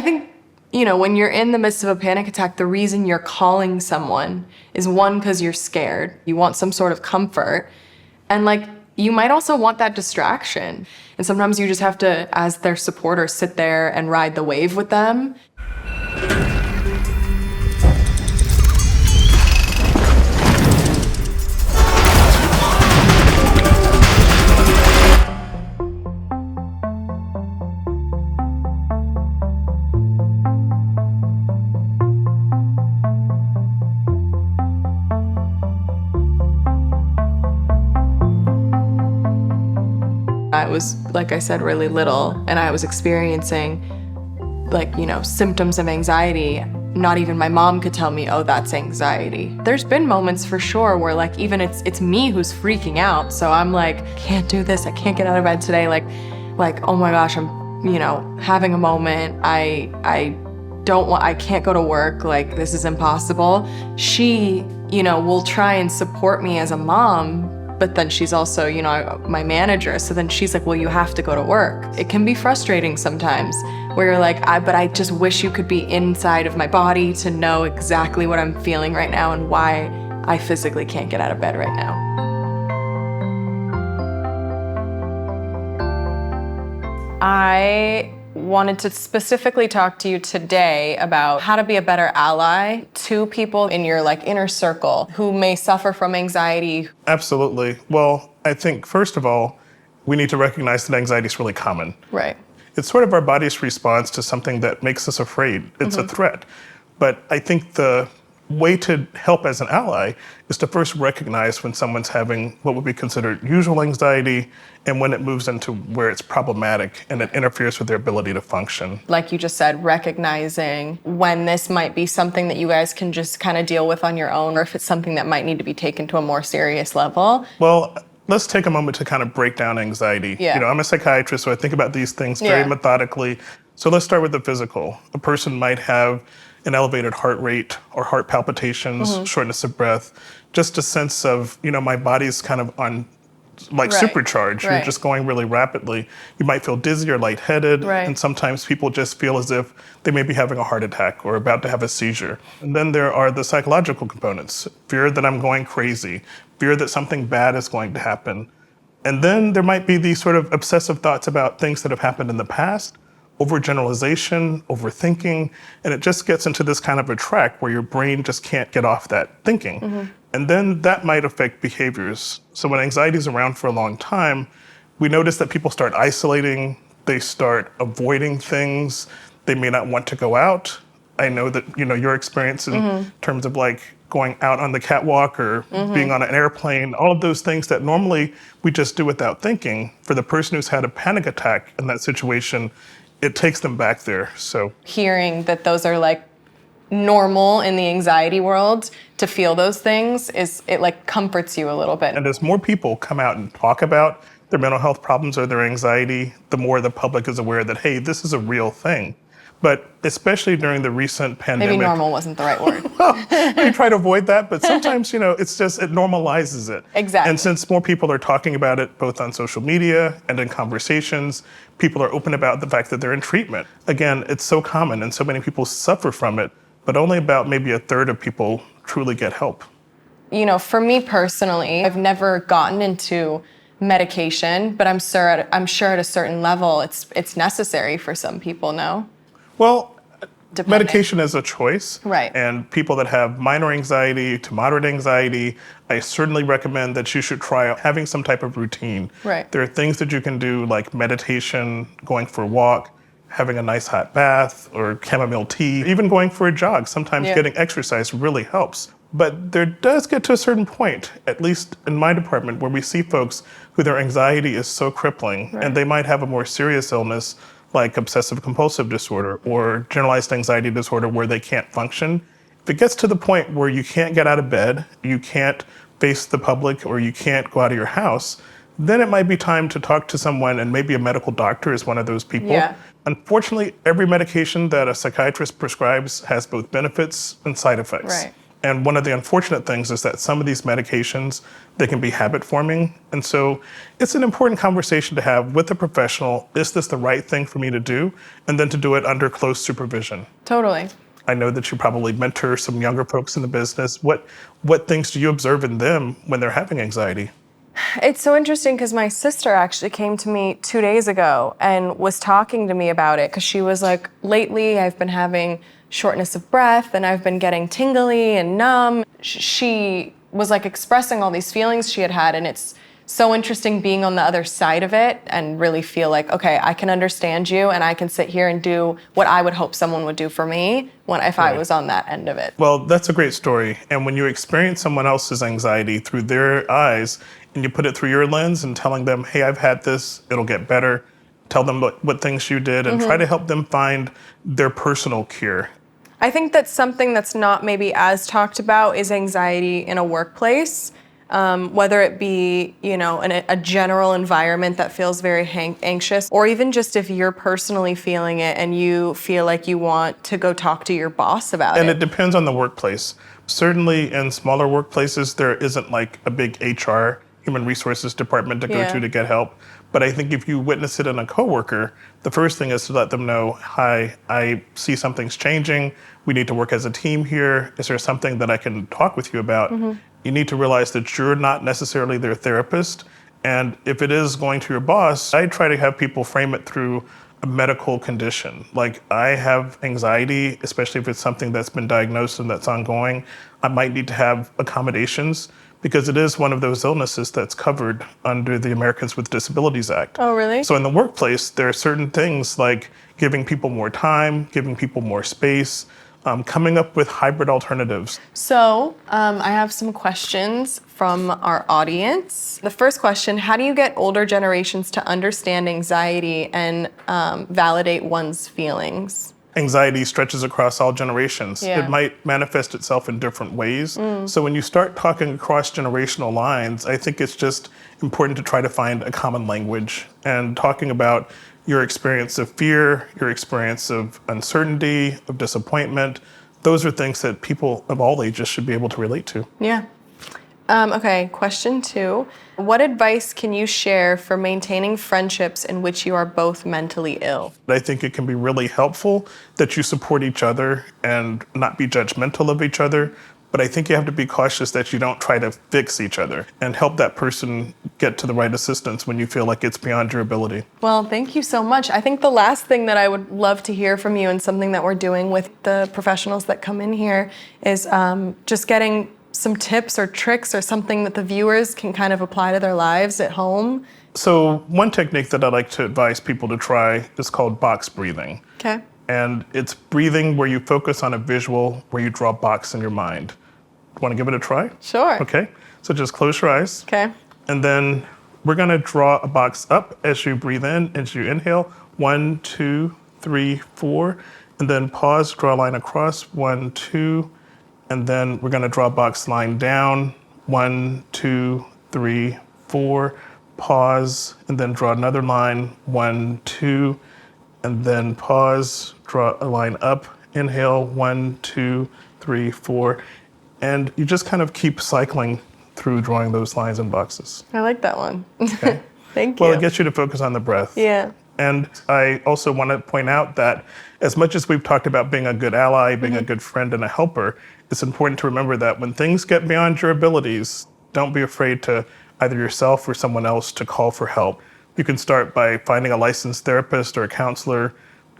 I think, when you're in the midst of a panic attack, the reason you're calling someone is one, because you're scared. You want some sort of comfort. And you might also want that distraction. And sometimes you just have to, as their supporter, sit there and ride the wave with them. I was, like I said, really little, and I was experiencing, symptoms of anxiety. Not even my mom could tell me, oh, that's anxiety. There's been moments for sure where, even it's me who's freaking out. So I'm can't do this. I can't get out of bed today. Oh my gosh, I'm, having a moment. I can't go to work. This is impossible. She, will try and support me as a mom. But then she's also, my manager. So then she's like, well, you have to go to work. It can be frustrating sometimes where you're but I just wish you could be inside of my body to know exactly what I'm feeling right now and why I physically can't get out of bed right now. I wanted to specifically talk to you today about how to be a better ally to people in your inner circle who may suffer from anxiety. Absolutely. Well, I think first of all, we need to recognize that anxiety is really common. Right. It's sort of our body's response to something that makes us afraid. It's a threat. But I think the way to help as an ally is to first recognize when someone's having what would be considered usual anxiety and when it moves into where it's problematic and it interferes with their ability to function. Like you just said, recognizing when this might be something that you guys can just kind of deal with on your own, or if it's something that might need to be taken to a more serious level. Well, let's take a moment to kind of break down anxiety. Yeah. I'm a psychiatrist, so I think about these things very methodically. So let's start with the physical. A person might have an elevated heart rate or heart palpitations, shortness of breath, just a sense of, my body's kind of on supercharged. You're just going really rapidly. You might feel dizzy or lightheaded. And sometimes people just feel as if they may be having a heart attack or about to have a seizure. And then there are the psychological components. Fear that I'm going crazy, fear that something bad is going to happen. And then there might be these sort of obsessive thoughts about things that have happened in the past, overgeneralization, overthinking, and it just gets into this kind of a track where your brain just can't get off that thinking. And then that might affect behaviors. So when anxiety is around for a long time, we notice that people start isolating, they start avoiding things, they may not want to go out. I know that, your experience in terms of going out on the catwalk or being on an airplane, all of those things that normally we just do without thinking, for the person who's had a panic attack in that situation, it takes them back there. So hearing that those are normal in the anxiety world, to feel those things, it comforts you a little bit. And as more people come out and talk about their mental health problems or their anxiety, the more the public is aware that, hey, this is a real thing. But especially during the recent pandemic. Maybe normal wasn't the right word. We try to avoid that, but sometimes, it normalizes it. Exactly. And since more people are talking about it, both on social media and in conversations, people are open about the fact that they're in treatment. Again, it's so common and so many people suffer from it, but only about maybe a third of people truly get help. For me personally, I've never gotten into medication, but I'm sure at a certain level, it's necessary for some people, no? Well, Depending. Medication is a choice. Right. And people that have minor anxiety to moderate anxiety, I certainly recommend that you should try having some type of routine. Right. There are things that you can do like meditation, going for a walk, having a nice hot bath or chamomile tea, even going for a jog. Sometimes getting exercise really helps. But there does get to a certain point, at least in my department, where we see folks who their anxiety is so crippling and they might have a more serious illness like obsessive compulsive disorder or generalized anxiety disorder where they can't function. If it gets to the point where you can't get out of bed, you can't face the public, or you can't go out of your house, then it might be time to talk to someone, and maybe a medical doctor is one of those people. Yeah. Unfortunately, every medication that a psychiatrist prescribes has both benefits and side effects. Right. And one of the unfortunate things is that some of these medications, they can be habit forming. And so it's an important conversation to have with a professional. Is this the right thing for me to do? And then to do it under close supervision. Totally. I know that you probably mentor some younger folks in the business. What things do you observe in them when they're having anxiety? It's so interesting because my sister actually came to me 2 days ago and was talking to me about it because she was like, lately I've been having shortness of breath and I've been getting tingly and numb. She was like expressing all these feelings she had had, and it's so interesting being on the other side of it and really feel like, okay, I can understand you and I can sit here and do what I would hope someone would do for me if I was on that end of it. Well, that's a great story. And when you experience someone else's anxiety through their eyes and you put it through your lens and telling them, hey, I've had this, it'll get better. Tell them what things you did and try to help them find their personal cure. I think that's something that's not maybe as talked about is anxiety in a workplace. Whether it be, in a general environment that feels very anxious, or even just if you're personally feeling it and you feel like you want to go talk to your boss about it. And it depends on the workplace. Certainly in smaller workplaces, there isn't like a big HR, human resources department to go to get help. But I think if you witness it in a coworker, the first thing is to let them know, hi, I see something's changing. We need to work as a team here. Is there something that I can talk with you about? You need to realize that you're not necessarily their therapist. And if it is going to your boss, I try to have people frame it through a medical condition. Like, I have anxiety, especially if it's something that's been diagnosed and that's ongoing. I might need to have accommodations because it is one of those illnesses that's covered under the Americans with Disabilities Act. Oh, really? So in the workplace, there are certain things like giving people more time, giving people more space, coming up with hybrid alternatives. So I have some questions from our audience. The first question, how do you get older generations to understand anxiety and validate one's feelings? Anxiety stretches across all generations. Yeah. It might manifest itself in different ways. So when you start talking across generational lines, I think it's just important to try to find a common language and talking about your experience of fear, your experience of uncertainty, of disappointment. Those are things that people of all ages should be able to relate to. Yeah. Okay, question 2. What advice can you share for maintaining friendships in which you are both mentally ill? I think it can be really helpful that you support each other and not be judgmental of each other. But I think you have to be cautious that you don't try to fix each other and help that person get to the right assistance when you feel like it's beyond your ability. Well, thank you so much. I think the last thing that I would love to hear from you and something that we're doing with the professionals that come in here is just getting some tips or tricks or something that the viewers can kind of apply to their lives at home. So one technique that I like to advise people to try is called box breathing. Okay. And it's breathing where you focus on a visual, where you draw a box in your mind. Want to give it a try? Sure. Okay. So just close your eyes. Okay. And then we're going to draw a box up as you breathe in, as you inhale. 1, 2, 3, 4. And then pause, draw a line across. 1, 2. And then we're going to draw a box line down. 1, 2, 3, 4. Pause, and then draw another line. 1, 2. And then pause, draw a line up. Inhale, 1, 2, 3, 4. And you just kind of keep cycling through drawing those lines and boxes. I like that one. Okay. Thank you. Well, it gets you to focus on the breath. Yeah. And I also want to point out that as much as we've talked about being a good ally, being a good friend and a helper, it's important to remember that when things get beyond your abilities, don't be afraid to either yourself or someone else to call for help. You can start by finding a licensed therapist or a counselor,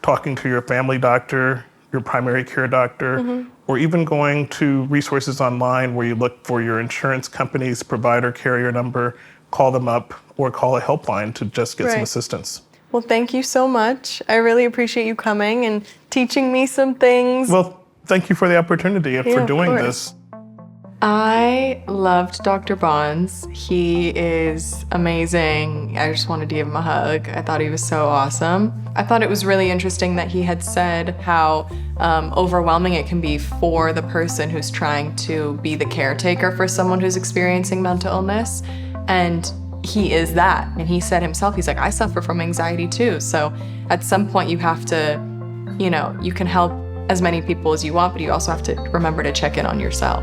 talking to your family doctor, your primary care doctor, or even going to resources online where you look for your insurance company's provider carrier number, call them up, or call a helpline to just get some assistance. Well, thank you so much. I really appreciate you coming and teaching me some things. Well, thank you for the opportunity and for doing this. I loved Dr. Bonds. He is amazing. I just wanted to give him a hug. I thought he was so awesome. I thought it was really interesting that he had said how overwhelming it can be for the person who's trying to be the caretaker for someone who's experiencing mental illness. And he is that. And he said himself, he's like, I suffer from anxiety too. So at some point you have to, you can help as many people as you want, but you also have to remember to check in on yourself.